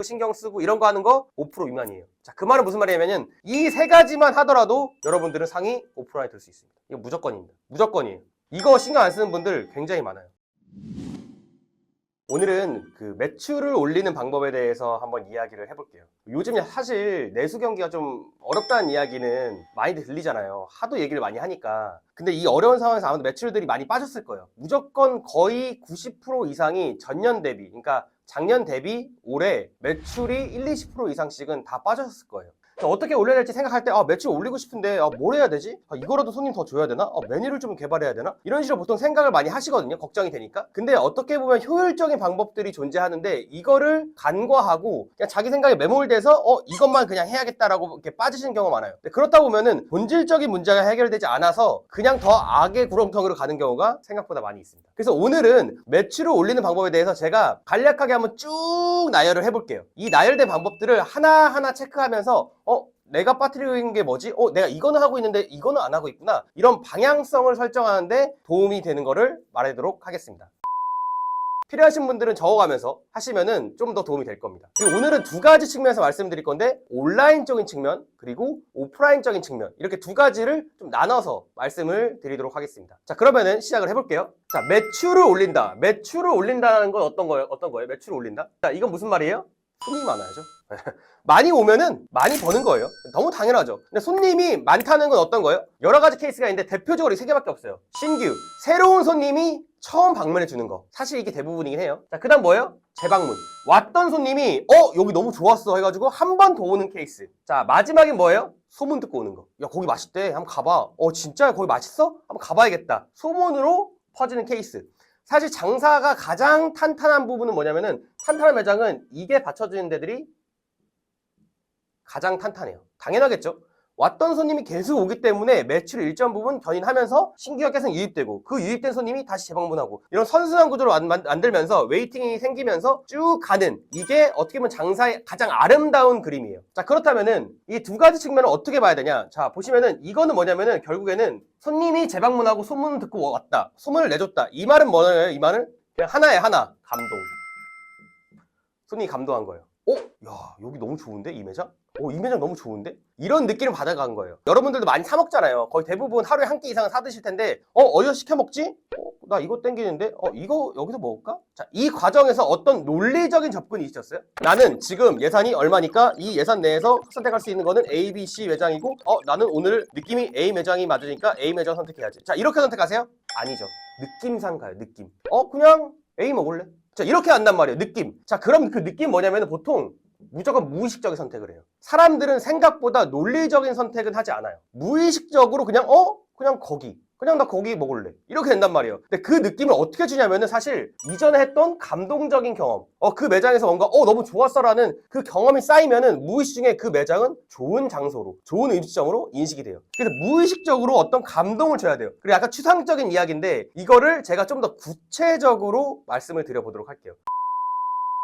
신경 쓰고 이런 거 하는 거 5% 미만이에요. 자, 그 말은 무슨 말이냐면은 이 세 가지만 하더라도 여러분들은 상위 5% 안에 들 수 있습니다. 이거 무조건입니다. 무조건이에요. 이거 신경 안 쓰는 분들 굉장히 많아요. 오늘은 그 매출을 올리는 방법에 대해서 한번 이야기를 해볼게요. 요즘 사실 내수 경기가 좀 어렵다는 이야기는 많이 들리잖아요. 하도 얘기를 많이 하니까. 근데 이 어려운 상황에서 아무래도 매출들이 많이 빠졌을 거예요. 무조건 거의 90% 이상이 전년 대비, 그러니까 작년 대비 올해 매출이 20% 이상씩은 다 빠졌을 거예요. 어떻게 올려야 될지 생각할 때 매출 올리고 싶은데 뭘 해야 되지? 이거라도 손님 더 줘야 되나? 메뉴를 좀 개발해야 되나? 이런 식으로 보통 생각을 많이 하시거든요. 걱정이 되니까. 근데 어떻게 보면 효율적인 방법들이 존재하는데 이거를 간과하고 그냥 자기 생각에 매몰돼서 이것만 그냥 해야겠다라고 이렇게 빠지시는 경우가 많아요. 근데 그렇다 보면은 본질적인 문제가 해결되지 않아서 그냥 더 악의 구렁텅이로 가는 경우가 생각보다 많이 있습니다. 그래서 오늘은 매출을 올리는 방법에 대해서 제가 간략하게 한번 쭉 나열을 해볼게요. 이 나열된 방법들을 하나하나 체크하면서 내가 빠뜨리는 게 뭐지? 내가 이거는 하고 있는데 이거는 안 하고 있구나. 이런 방향성을 설정하는데 도움이 되는 거를 말하도록 하겠습니다. 필요하신 분들은 적어가면서 하시면은 좀 더 도움이 될 겁니다. 그리고 오늘은 두 가지 측면에서 말씀드릴 건데 온라인적인 측면 그리고 오프라인적인 측면 이렇게 두 가지를 좀 나눠서 말씀을 드리도록 하겠습니다. 자, 그러면은 시작을 해볼게요. 자, 매출을 올린다. 매출을 올린다는 건 어떤 거예요? 매출을 올린다? 자, 이건 무슨 말이에요? 손님이 많아야죠. 많이 오면은 많이 버는 거예요. 너무 당연하죠. 근데 손님이 많다는 건 어떤 거예요? 여러 가지 케이스가 있는데 대표적으로 이 세 개밖에 없어요. 신규, 새로운 손님이 처음 방문해 주는 거. 사실 이게 대부분이긴 해요. 자, 그 다음 뭐예요? 재방문. 왔던 손님이 여기 너무 좋았어 해가지고 한 번 더 오는 케이스. 자, 마지막엔 뭐예요? 소문 듣고 오는 거. 야, 거기 맛있대. 한번 가봐. 진짜 거기 맛있어? 한번 가봐야겠다. 소문으로 퍼지는 케이스. 사실 장사가 가장 탄탄한 부분은 뭐냐면은 탄탄한 매장은 이게 받쳐주는 데들이 가장 탄탄해요. 당연하겠죠. 왔던 손님이 계속 오기 때문에 매출을 일정 부분 견인하면서 신규가 계속 유입되고 그 유입된 손님이 다시 재방문하고 이런 선순환 구조를 만들면서 웨이팅이 생기면서 쭉 가는 이게 어떻게 보면 장사의 가장 아름다운 그림이에요. 자, 그렇다면은 이 두 가지 측면을 어떻게 봐야 되냐? 자, 보시면은 이거는 뭐냐면은 결국에는 손님이 재방문하고 소문을 듣고 왔다. 소문을 내줬다. 이 말은 뭐예요? 이 말은 그냥 하나에 하나. 감동. 손님이 감동한 거예요. 야, 여기 너무 좋은데? 이 매장? 이 매장 너무 좋은데? 이런 느낌을 받아간 거예요. 여러분들도 많이 사 먹잖아요. 거의 대부분 하루에 한 끼 이상은 사 드실 텐데 어디서 시켜 먹지? 나 이거 땡기는데? 이거 여기서 먹을까? 자, 이 과정에서 어떤 논리적인 접근이 있으셨어요? 나는 지금 예산이 얼마니까 이 예산 내에서 선택할 수 있는 거는 A, B, C 매장이고 나는 오늘 느낌이 A 매장이 맞으니까 A 매장 선택해야지. 자, 이렇게 선택하세요? 아니죠. 느낌상 가요. 느낌. 그냥 A 먹을래? 자, 이렇게 한단 말이에요. 느낌. 자, 그럼 그 느낌 뭐냐면 보통 무조건 무의식적인 선택을 해요. 사람들은 생각보다 논리적인 선택은 하지 않아요. 무의식적으로 그냥 거기. 그냥 나 거기 먹을래. 이렇게 된단 말이에요. 근데 그 느낌을 어떻게 주냐면은 사실 이전에 했던 감동적인 경험. 그 매장에서 뭔가 너무 좋았어라는 그 경험이 쌓이면은 무의식 중에 그 매장은 좋은 장소로, 좋은 음식점으로 인식이 돼요. 그래서 무의식적으로 어떤 감동을 줘야 돼요. 그리고 약간 추상적인 이야기인데 이거를 제가 좀 더 구체적으로 말씀을 드려보도록 할게요.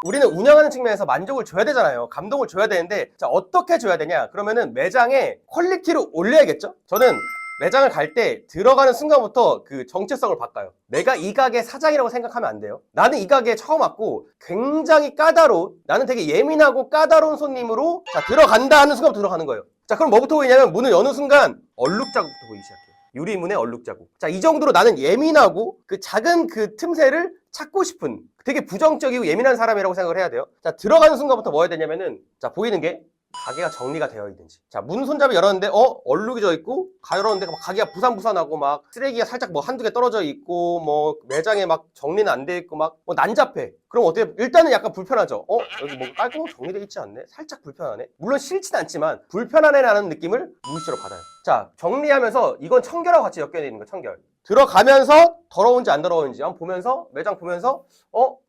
우리는 운영하는 측면에서 만족을 줘야 되잖아요. 감동을 줘야 되는데 자, 어떻게 줘야 되냐? 그러면은 매장의 퀄리티를 올려야겠죠? 저는 매장을 갈 때 들어가는 순간부터 그 정체성을 바꿔요. 내가 이 가게 사장이라고 생각하면 안 돼요. 나는 이 가게에 처음 왔고 굉장히 까다로운, 나는 되게 예민하고 까다로운 손님으로 자, 들어간다 하는 순간부터 들어가는 거예요. 자, 그럼 뭐부터 보이냐면 문을 여는 순간 얼룩자국부터 보이기 시작해요. 유리문에 얼룩자국. 자, 이 정도로 나는 예민하고 그 작은 그 틈새를 찾고 싶은 되게 부정적이고 예민한 사람이라고 생각을 해야 돼요. 자, 들어가는 순간부터 뭐 해야 되냐면은 자, 보이는 게 가게가 정리가 되어 있는지. 자, 문 손잡이 열었는데 얼룩이 져 있고 열었는데 막 가게가 부산부산하고 막 쓰레기가 살짝 뭐 한두 개 떨어져 있고 뭐 매장에 막 정리는 안 돼 있고 막 난잡해. 그럼 어떻게 일단은 약간 불편하죠. 여기 뭐 깔끔하게 정리되어 있지 않네? 살짝 불편하네. 물론 싫진 않지만 불편하네라는 느낌을 무의식적으로 받아요. 자, 정리하면서 이건 청결하고 같이 엮여 있는 거예요. 청결. 들어가면서 더러운지 안 더러운지 한번 보면서 매장 보면서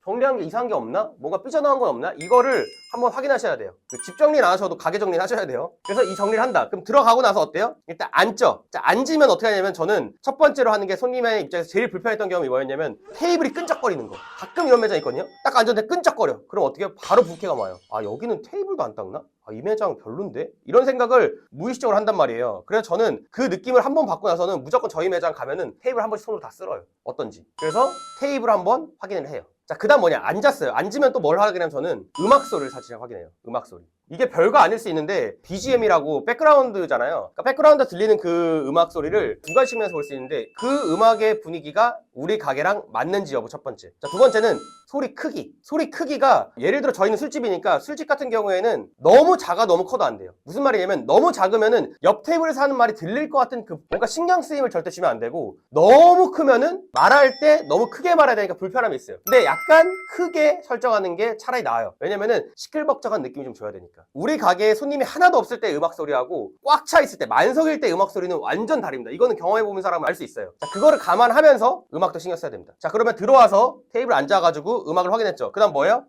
정리한 게 이상한 게 없나? 뭔가 삐져나온 건 없나? 이거를 한번 확인하셔야 돼요. 집 정리는 안 하셔도 가게 정리는 하셔야 돼요. 그래서 이 정리를 한다. 그럼 들어가고 나서 어때요? 일단 앉죠. 자, 앉으면 어떻게 하냐면 저는 첫 번째로 하는 게 손님의 입장에서 제일 불편했던 경험이 뭐였냐면 테이블이 끈적거리는 거. 가끔 이런 매장 있거든요. 딱 앉았는데 끈적거려. 그럼 어떻게 해요? 바로 불쾌가 와요. 여기는 테이블도 안 닦나? 이 매장 별론데? 이런 생각을 무의식적으로 한단 말이에요. 그래서 저는 그 느낌을 한번 받고 나서는 무조건 저희 매장 가면은 테이블 한 번씩 손으로 다 쓸어요. 어떤지. 그래서 테이블 한번 확인을 해요. 자, 그 다음 뭐냐? 앉았어요. 앉으면 또 뭘 확인하면 저는 음악 소리를 사실 확인해요. 음악 소리. 이게 별거 아닐 수 있는데 BGM이라고 백그라운드잖아요. 그러니까 백그라운드 들리는 그 음악 소리를 두 가지 측면에서 볼 수 있는데 그 음악의 분위기가 우리 가게랑 맞는지 여부 첫 번째. 자, 두 번째는 소리 크기. 소리 크기가 예를 들어 저희는 술집이니까 술집 같은 경우에는 너무 작아 너무 커도 안 돼요. 무슨 말이냐면 너무 작으면은 옆 테이블에서 하는 말이 들릴 것 같은 그 뭔가 신경 쓰임을 절대 주면 안 되고 너무 크면은 말할 때 너무 크게 말해야 되니까 불편함이 있어요. 근데 약간 크게 설정하는 게 차라리 나아요. 왜냐면은 시끌벅적한 느낌이 좀 줘야 되니까. 우리 가게에 손님이 하나도 없을 때 음악 소리하고 꽉 차 있을 때 만석일 때 음악 소리는 완전 다릅니다. 이거는 경험해보는 사람은 알 수 있어요. 자, 그거를 감안하면서 음악도 신경 써야 됩니다. 자, 그러면 들어와서 테이블 앉아가지고 음악을 확인했죠. 그 다음 뭐예요?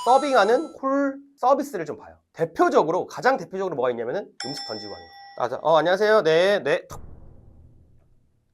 서빙하는 홀 서비스를 좀 봐요. 대표적으로 가장 대표적으로 뭐가 있냐면은 음식 던지고 하는 거. 안녕하세요. 네.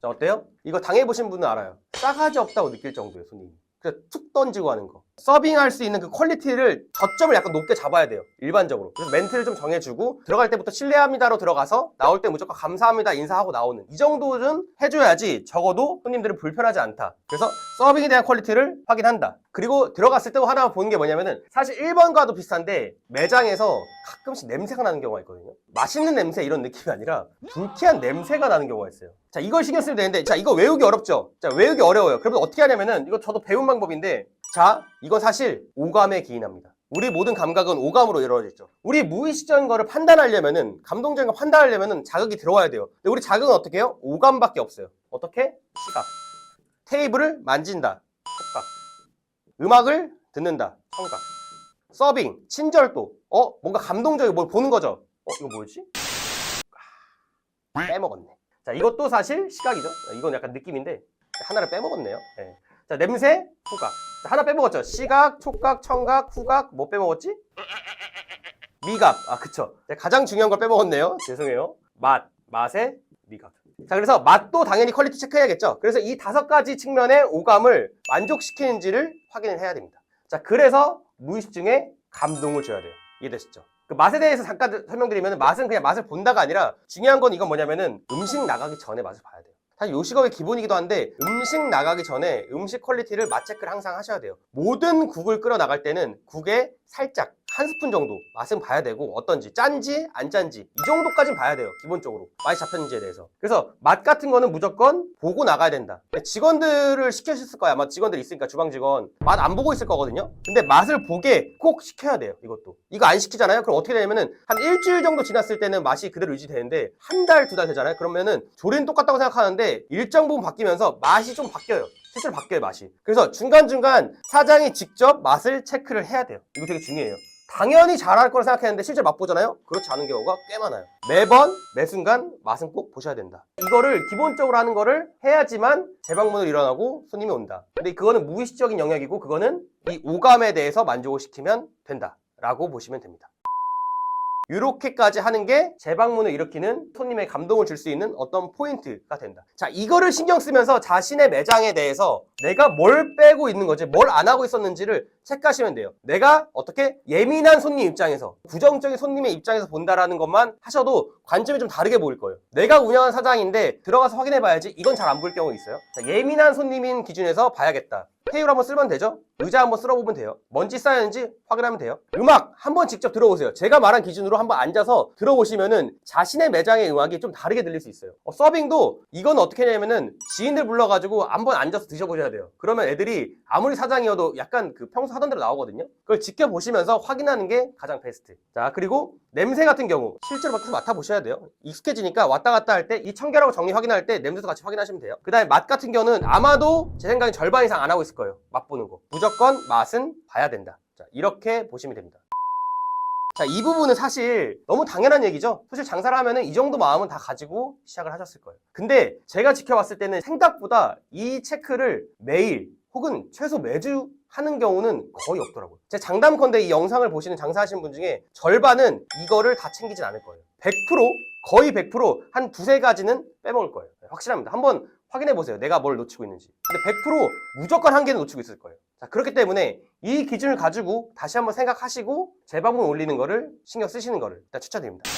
자, 어때요? 이거 당해보신 분은 알아요. 싸가지 없다고 느낄 정도예요, 손님이. 그래서 툭 던지고 하는 거. 서빙할 수 있는 그 퀄리티를 저점을 약간 높게 잡아야 돼요. 일반적으로. 그래서 멘트를 좀 정해주고 들어갈 때부터 실례합니다로 들어가서 나올 때 무조건 감사합니다 인사하고 나오는 이 정도는 해줘야지 적어도 손님들은 불편하지 않다. 그래서 서빙에 대한 퀄리티를 확인한다. 그리고 들어갔을 때 하나 보는 게 뭐냐면은 사실 1번과도 비슷한데 매장에서 가끔씩 냄새가 나는 경우가 있거든요. 맛있는 냄새 이런 느낌이 아니라 불쾌한 냄새가 나는 경우가 있어요. 자, 이걸 신경 쓰면 되는데 자, 이거 외우기 어렵죠? 자, 외우기 어려워요. 그러면 어떻게 하냐면은 이거 저도 배운 방법인데 자, 이건 사실 오감에 기인합니다. 우리 모든 감각은 오감으로 이루어져 있죠. 우리 무의식적인 거를 판단하려면은 감동적인 거 판단하려면은 자극이 들어와야 돼요. 근데 우리 자극은 어떻게 해요? 오감밖에 없어요. 어떻게? 시각. 테이블을 만진다. 촉각. 음악을 듣는다. 청각. 서빙. 친절도. 뭔가 감동적인 뭘 보는 거죠. 이거 뭐지? 빼먹었네. 자, 이것도 사실 시각이죠. 이건 약간 느낌인데 하나를 빼먹었네요. 네. 자, 냄새, 후각. 자, 하나 빼먹었죠. 시각, 촉각, 청각, 후각. 뭐 빼먹었지? 미각. 그쵸. 가장 중요한 걸 빼먹었네요. 죄송해요. 맛의 미각. 자, 그래서 맛도 당연히 퀄리티 체크해야겠죠. 그래서 이 5가지 측면의 오감을 만족시키는지를 확인을 해야 됩니다. 자, 그래서 무의식 중에 감동을 줘야 돼요. 이해되시죠? 그 맛에 대해서 잠깐 설명드리면 맛은 그냥 맛을 본다가 아니라 중요한 건 이건 뭐냐면은 음식 나가기 전에 맛을 봐야 돼요. 사실 요식업의 기본이기도 한데 음식 나가기 전에 음식 퀄리티를 맛 체크를 항상 하셔야 돼요. 모든 국을 끓여 나갈 때는 국에 살짝 한 스푼 정도 맛은 봐야 되고 어떤지 짠지 안 짠지 이 정도까지는 봐야 돼요. 기본적으로 맛이 잡혔는지에 대해서. 그래서 맛 같은 거는 무조건 보고 나가야 된다. 직원들을 시키셨을 거야. 아마 직원들 있으니까 주방 직원 맛 안 보고 있을 거거든요. 근데 맛을 보게 꼭 시켜야 돼요. 이것도 이거 안 시키잖아요. 그럼 어떻게 되냐면은 한 일주일 정도 지났을 때는 맛이 그대로 유지되는데 한 달, 2달 되잖아요. 그러면은 조리는 똑같다고 생각하는데 일정 부분 바뀌면서 맛이 좀 바뀌어요. 실제로 바뀌어요, 맛이. 그래서 중간중간 사장이 직접 맛을 체크를 해야 돼요. 이거 되게 중요해요. 당연히 잘할 거라 생각했는데 실제 맛보잖아요? 그렇지 않은 경우가 꽤 많아요. 매번 매순간 맛은 꼭 보셔야 된다. 이거를 기본적으로 하는 거를 해야지만 재방문을 일어나고 손님이 온다. 근데 그거는 무의식적인 영역이고 그거는 이 오감에 대해서 만족을 시키면 된다 라고 보시면 됩니다. 이렇게까지 하는 게 재방문을 일으키는 손님의 감동을 줄 수 있는 어떤 포인트가 된다. 자, 이거를 신경 쓰면서 자신의 매장에 대해서 내가 뭘 빼고 있는 거지, 뭘 안 하고 있었는지를 체크하시면 돼요. 내가 어떻게 예민한 손님 입장에서, 부정적인 손님의 입장에서 본다라는 것만 하셔도 관점이 좀 다르게 보일 거예요. 내가 운영하는 사장인데 들어가서 확인해봐야지 이건 잘 안 보일 경우가 있어요. 자, 예민한 손님인 기준에서 봐야겠다. 테이블 한번 쓸면 되죠? 의자 한번 쓸어보면 돼요. 먼지 쌓였는지 확인하면 돼요. 음악 한번 직접 들어보세요. 제가 말한 기준으로 한번 앉아서 들어보시면은 자신의 매장의 음악이 좀 다르게 들릴 수 있어요. 서빙도 이건 어떻게 하냐면은 지인들 불러가지고 한번 앉아서 드셔보셔야 돼요. 그러면 애들이 아무리 사장이어도 약간 그 평소 하던 대로 나오거든요. 그걸 지켜보시면서 확인하는 게 가장 베스트. 자, 그리고 냄새 같은 경우 실제로 밖에서 맡아보셔야 돼요. 익숙해지니까 왔다 갔다 할 때 이 청결하고 정리 확인할 때 냄새도 같이 확인하시면 돼요. 그 다음에 맛 같은 경우는 아마도 제 생각엔 절반 이상 안 하고 있을 거예요. 맛보는 거. 무조건 맛은 봐야 된다. 자, 이렇게 보시면 됩니다. 자, 이 부분은 사실 너무 당연한 얘기죠. 사실 장사를 하면은 이 정도 마음은 다 가지고 시작을 하셨을 거예요. 근데 제가 지켜봤을 때는 생각보다 이 체크를 매일 혹은 최소 매주 하는 경우는 거의 없더라고요. 제 장담컨대 이 영상을 보시는 장사하시는 분 중에 절반은 이거를 다 챙기진 않을 거예요. 100%, 거의 100%한 두세 가지는 빼먹을 거예요. 확실합니다. 한번 확인해 보세요. 내가 뭘 놓치고 있는지. 근데 100% 무조건 한 개는 놓치고 있을 거예요. 자, 그렇기 때문에 이 기준을 가지고 다시 한번 생각하시고 재방문 올리는 거를 신경 쓰시는 거를 일단 추천드립니다.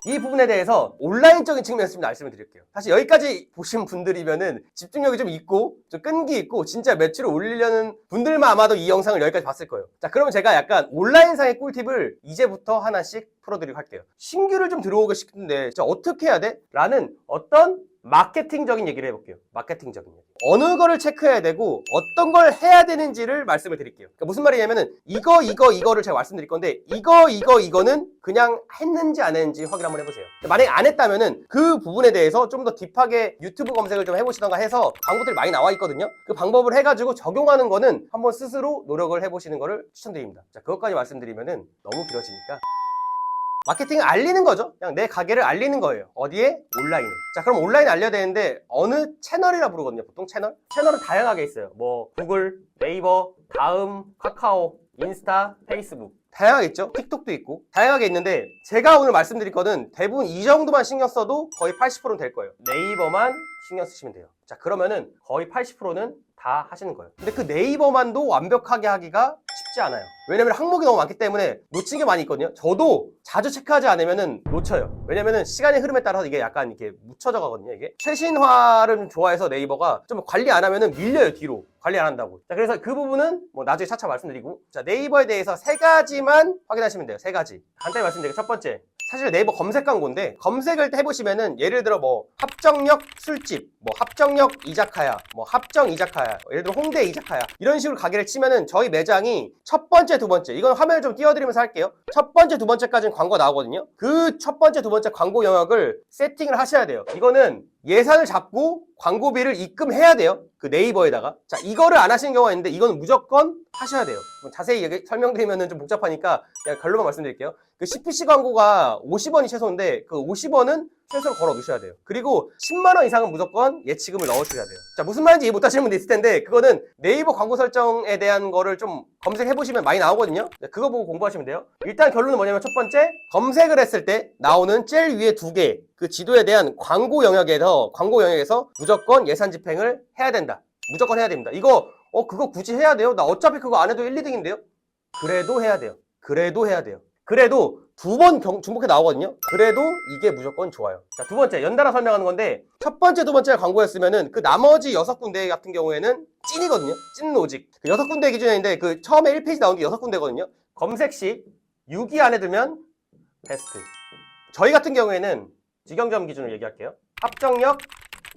이 부분에 대해서 온라인적인 측면에서 좀 말씀을 드릴게요. 사실 여기까지 보신 분들이면은 집중력이 좀 있고 좀 끈기 있고 진짜 매출을 올리려는 분들만 아마도 이 영상을 여기까지 봤을 거예요. 자, 그러면 제가 약간 온라인상의 꿀팁을 이제부터 하나씩 풀어드리도록 할게요. 신규를 좀 들어오고 싶은데 진짜 어떻게 해야 돼? 라는 어떤 마케팅적인 얘기를 해볼게요. 마케팅적인 얘기. 어느 거를 체크해야 되고 어떤 걸 해야 되는지를 말씀을 드릴게요. 그러니까 무슨 말이냐면은 이거를 제가 말씀드릴 건데 이거는 그냥 했는지 안 했는지 확인 한번 해보세요. 만약에 안 했다면은 그 부분에 대해서 좀 더 딥하게 유튜브 검색을 좀 해보시던가 해서 방법들이 많이 나와 있거든요. 그 방법을 해가지고 적용하는 거는 한번 스스로 노력을 해보시는 거를 추천드립니다. 자, 그것까지 말씀드리면은 너무 길어지니까 마케팅을 알리는 거죠. 그냥 내 가게를 알리는 거예요. 어디에? 온라인에. 자, 그럼 온라인 알려야 되는데 어느 채널이라 부르거든요. 보통 채널? 채널은 다양하게 있어요. 뭐 구글, 네이버, 다음, 카카오, 인스타, 페이스북. 다양하게 있죠. 틱톡도 있고 다양하게 있는데 제가 오늘 말씀드릴 거는 대부분 이 정도만 신경 써도 거의 80%는 될 거예요. 네이버만 신경 쓰시면 돼요. 자, 그러면은 거의 80%는 다 하시는 거예요. 근데 그 네이버만도 완벽하게 하기가 쉽지 않아요. 왜냐면 항목이 너무 많기 때문에 놓친 게 많이 있거든요. 저도 자주 체크하지 않으면은 놓쳐요. 왜냐면은 시간의 흐름에 따라서 이게 약간 이렇게 묻혀져 가거든요. 이게 최신화를 좀 좋아해서 네이버가 좀 관리 안 하면은 밀려요, 뒤로. 관리 안 한다고. 자, 그래서 그 부분은 뭐 나중에 차차 말씀드리고, 자, 네이버에 대해서 세 가지만 확인하시면 돼요. 세 가지. 간단히 말씀드릴게요. 첫 번째, 사실 네이버 검색 광고인데 검색을 해보시면은 예를 들어 뭐 합정역 술집, 뭐 합정역 이자카야, 뭐 합정 이자카야, 예를 들어 홍대 이자카야 이런 식으로 가게를 치면은 저희 매장이 첫 번째, 두 번째, 이건 화면을 좀 띄워드리면서 할게요. 첫 번째, 두 번째까지는 광고가 나오거든요. 그 첫 번째, 두 번째 광고 영역을 세팅을 하셔야 돼요. 이거는 예산을 잡고 광고비를 입금해야 돼요. 그 네이버에다가. 자, 이거를 안 하시는 경우가 있는데 이거는 무조건 하셔야 돼요. 자세히 설명드리면 좀 복잡하니까 그냥 결론만 말씀드릴게요. 그 CPC 광고가 50원이 최소인데 그 50원은 최소로 걸어 두셔야 돼요. 그리고 10만 원 이상은 무조건 예치금을 넣으셔야 돼요. 자, 무슨 말인지 이해 못 하시는 분도 있을 텐데 그거는 네이버 광고 설정에 대한 거를 좀 검색해 보시면 많이 나오거든요. 그거 보고 공부하시면 돼요. 일단 결론은 뭐냐면 첫 번째, 검색을 했을 때 나오는 제일 위에 두 개, 그 지도에 대한 광고 영역에서 무조건 예산 집행을 해야 된다. 무조건 해야 됩니다. 이거 그거 굳이 해야 돼요? 나 어차피 그거 안 해도 1, 2등인데요? 그래도 해야 돼요. 그래도 해야 돼요. 그래도 두 번 중복해 나오거든요. 그래도 이게 무조건 좋아요. 자, 두 번째, 연달아 설명하는 건데 첫 번째, 두 번째 광고였으면은 그 나머지 6군데 같은 경우에는 찐이거든요. 찐 로직. 그 6군데 기준인데 그 처음에 1페이지 나온 게 6군데거든요. 검색 시 6위 안에 들면 베스트. 저희 같은 경우에는 직영점 기준으로 얘기할게요. 합정역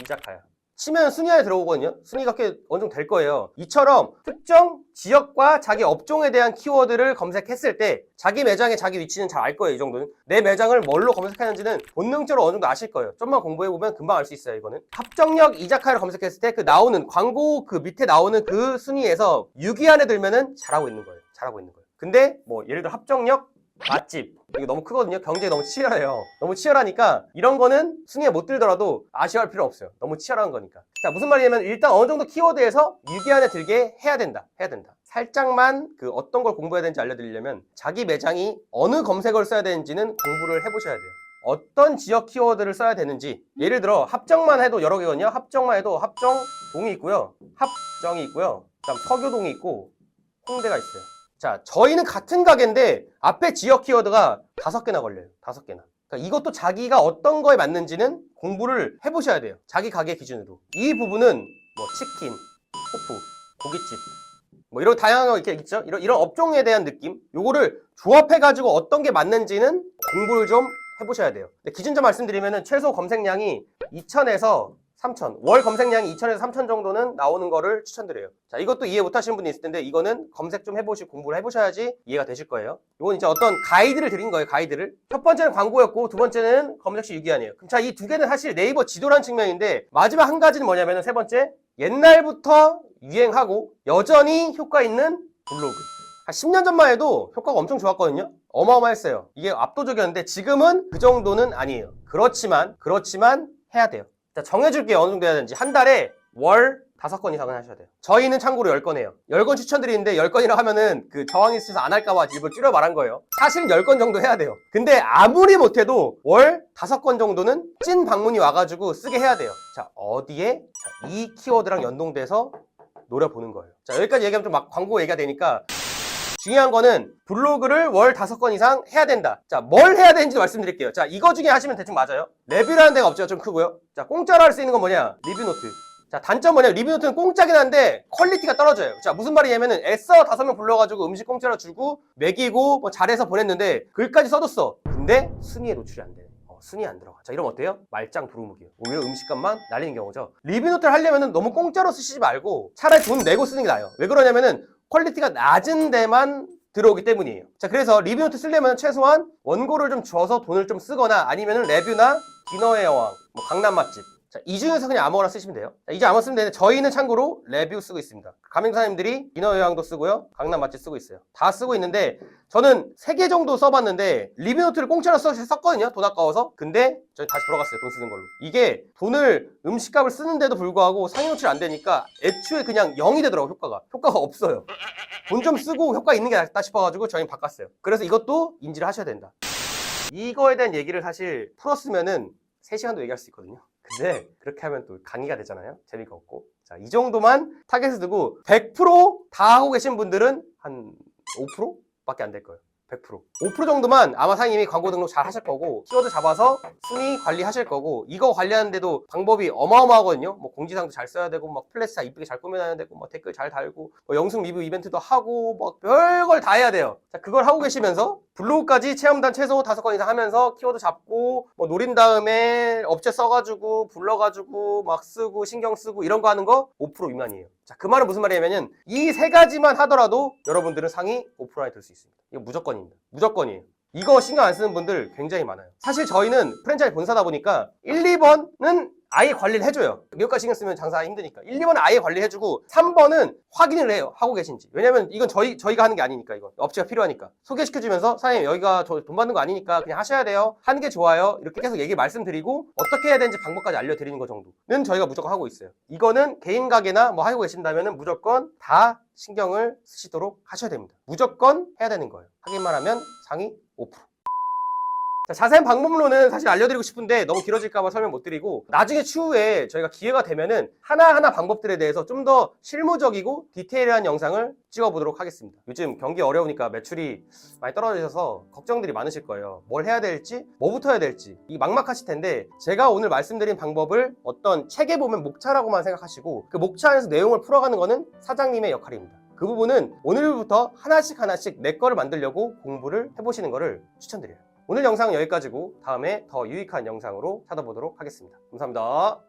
이자카야. 치면 순위 안에 들어오거든요. 순위가 꽤 어느 정도 될 거예요. 이처럼 특정 지역과 자기 업종에 대한 키워드를 검색했을 때 자기 매장의 자기 위치는 잘 알 거예요. 이 정도는. 내 매장을 뭘로 검색하는지는 본능적으로 어느 정도 아실 거예요. 좀만 공부해보면 금방 알 수 있어요. 이거는. 합정역 이자카야를 검색했을 때 그 나오는 광고 그 밑에 나오는 그 순위에서 6위 안에 들면은 잘하고 있는 거예요. 잘하고 있는 거예요. 근데 뭐 예를 들어 합정역 맛집 이거 너무 크거든요. 경쟁이 너무 치열해요. 너무 치열하니까 이런 거는 순위에 못 들더라도 아쉬워할 필요 없어요. 너무 치열한 거니까. 자, 무슨 말이냐면 일단 어느 정도 키워드에서 6위 안에 들게 해야 된다. 살짝만 그 어떤 걸 공부해야 되는지 알려드리려면 자기 매장이 어느 검색어를 써야 되는지는 공부를 해보셔야 돼요. 어떤 지역 키워드를 써야 되는지. 예를 들어 합정만 해도 여러 개거든요. 합정만 해도 합정동이 있고요. 합정이 있고요. 그다음 서교동이 있고 홍대가 있어요. 자, 저희는 같은 가게인데 앞에 지역 키워드가 5개나 걸려요. 5개나. 그러니까 이것도 자기가 어떤 거에 맞는지는 공부를 해보셔야 돼요. 자기 가게 기준으로. 이 부분은 뭐 치킨, 호프, 고깃집 뭐 이런 다양한 거 이렇게 있죠. 이런 업종에 대한 느낌. 요거를 조합해가지고 어떤 게 맞는지는 공부를 좀 해보셔야 돼요. 근데 기준점 말씀드리면은 최소 검색량이 2,000에서 3,000. 월 검색량이 2,000에서 3,000 정도는 나오는 거를 추천드려요. 자, 이것도 이해 못 하시는 분이 있을 텐데 이거는 검색 좀 해보시고 공부를 해보셔야지 이해가 되실 거예요. 이건 이제 어떤 가이드를 드린 거예요. 가이드를. 첫 번째는 광고였고 두 번째는 검색시 유기한이에요. 그럼 자, 이 두 개는 사실 네이버 지도라는 측면인데 마지막 한 가지는 뭐냐면은 세 번째, 옛날부터 유행하고 여전히 효과 있는 블로그. 한 10년 전만 해도 효과가 엄청 좋았거든요. 어마어마했어요. 이게 압도적이었는데 지금은 그 정도는 아니에요. 그렇지만 해야 돼요. 자, 정해줄게요. 어느 정도 해야 되는지. 한 달에 월 5건 이상은 하셔야 돼요. 저희는 참고로 10건 해요. 10건 추천드리는데 10건이라고 하면은 그 저항이 있어서 안 할까봐 일부러 줄여 말한 거예요. 사실은 10건 정도 해야 돼요. 근데 아무리 못해도 월 5건 정도는 찐 방문이 와가지고 쓰게 해야 돼요. 자, 어디에? 자, 이 키워드랑 연동돼서 노려보는 거예요. 자, 여기까지 얘기하면 좀 막 광고 얘기가 되니까 중요한 거는 블로그를 월 5건 이상 해야 된다. 자, 뭘 해야 되는지 말씀드릴게요. 자, 이거 중에 하시면 대충 맞아요. 레뷰라는 데가 없죠. 좀 크고요. 자, 공짜로 할 수 있는 건 뭐냐? 리뷰 노트. 자, 단점 뭐냐? 리뷰 노트는 공짜긴 한데 퀄리티가 떨어져요. 자, 무슨 말이냐면은 애써 5명 불러가지고 음식 공짜로 주고 먹이고 뭐 잘해서 보냈는데 글까지 써줬어. 근데 순위에 노출이 안 돼. 순위 안 들어가. 자, 이러면 어때요? 말짱 도루묵이에요. 오히려 음식값만 날리는 경우죠. 리뷰 노트를 하려면은 너무 공짜로 쓰시지 말고 차라리 돈 내고 쓰는 게 나아요. 왜 그러냐면은 퀄리티가 낮은 데만 들어오기 때문이에요. 자, 그래서 리뷰 노트 쓰려면 최소한 원고를 좀 줘서 돈을 좀 쓰거나 아니면은 레뷰나 디너의 여왕, 뭐 강남 맛집. 자, 이 중에서 그냥 아무거나 쓰시면 돼요. 자, 이제 아무거나 쓰면 되는데 저희는 참고로 레뷰 쓰고 있습니다. 가맹사님들이 디너의 여왕도 쓰고요. 강남 맛집 쓰고 있어요. 다 쓰고 있는데 저는 3개 정도 써봤는데 리뷰 노트를 공짜로 썼거든요. 돈 아까워서. 근데 저희 다시 돌아갔어요. 돈 쓰는 걸로. 이게 돈을 음식값을 쓰는데도 불구하고 상위 노출이 안 되니까 애초에 그냥 0이 되더라고요. 효과가 없어요. 돈 좀 쓰고 효과 있는 게 낫다 싶어가지고 저희는 바꿨어요. 그래서 이것도 인지를 하셔야 된다. 이거에 대한 얘기를 사실 풀었으면은 3시간도 얘기할 수 있거든요. 근데 그렇게 하면 또 강의가 되잖아요. 재미가 없고. 자, 이 정도만 타겟을 두고 100%다 하고 계신 분들은 한 5% 밖에 안 될 거예요. 100%. 5% 정도만 아마 사장님이 광고 등록 잘 하실 거고 키워드 잡아서 순위 관리하실 거고 이거 관리하는데도 방법이 어마어마하거든요. 뭐 공지사항도 잘 써야 되고 막 플래시 다 이쁘게 잘 꾸며놔야 되고 뭐 댓글 잘 달고 뭐 영상 리뷰 이벤트도 하고 뭐 별걸 다 해야 돼요. 자, 그걸 하고 계시면서 블로그까지 체험단 최소 5건 이상 하면서 키워드 잡고 뭐 노린 다음에 업체 써가지고 불러가지고 막 쓰고 신경 쓰고 이런 거 하는 거 5% 미만이에요. 자, 그 말은 무슨 말이냐면은 이 3가지만 하더라도 여러분들은 상위 5% 안에 들 수 있습니다. 이거 무조건입니다. 무조건이에요. 이거 신경 안 쓰는 분들 굉장히 많아요. 사실 저희는 프랜차이즈 본사다 보니까 1, 2번은 아예 관리를 해줘요. 여기까지 신경 쓰면 장사하기 힘드니까 1, 2번은 아예 관리해주고 3번은 확인을 해요. 하고 계신지. 왜냐면 이건 저희가 하는 게 아니니까 이거 업체가 필요하니까 소개시켜주면서 사장님 여기가 저 돈 받는 거 아니니까 그냥 하셔야 돼요. 하는 게 좋아요. 이렇게 계속 얘기 말씀드리고 어떻게 해야 되는지 방법까지 알려드리는 거 정도는 저희가 무조건 하고 있어요. 이거는 개인 가게나 뭐 하고 계신다면은 무조건 다 신경을 쓰시도록 하셔야 됩니다. 무조건 해야 되는 거예요. 하기만 하면 상위 5%. 자, 자세한 방법론은 사실 알려드리고 싶은데 너무 길어질까봐 설명 못 드리고 나중에 추후에 저희가 기회가 되면은 하나하나 방법들에 대해서 좀 더 실무적이고 디테일한 영상을 찍어보도록 하겠습니다. 요즘 경기 어려우니까 매출이 많이 떨어지셔서 걱정들이 많으실 거예요. 뭘 해야 될지, 뭐부터 해야 될지 이게 막막하실 텐데 제가 오늘 말씀드린 방법을 어떤 책에 보면 목차라고만 생각하시고 그 목차 안에서 내용을 풀어가는 거는 사장님의 역할입니다. 그 부분은 오늘부터 하나씩 내 거를 만들려고 공부를 해보시는 거를 추천드려요. 오늘 영상은 여기까지고 다음에 더 유익한 영상으로 찾아보도록 하겠습니다. 감사합니다.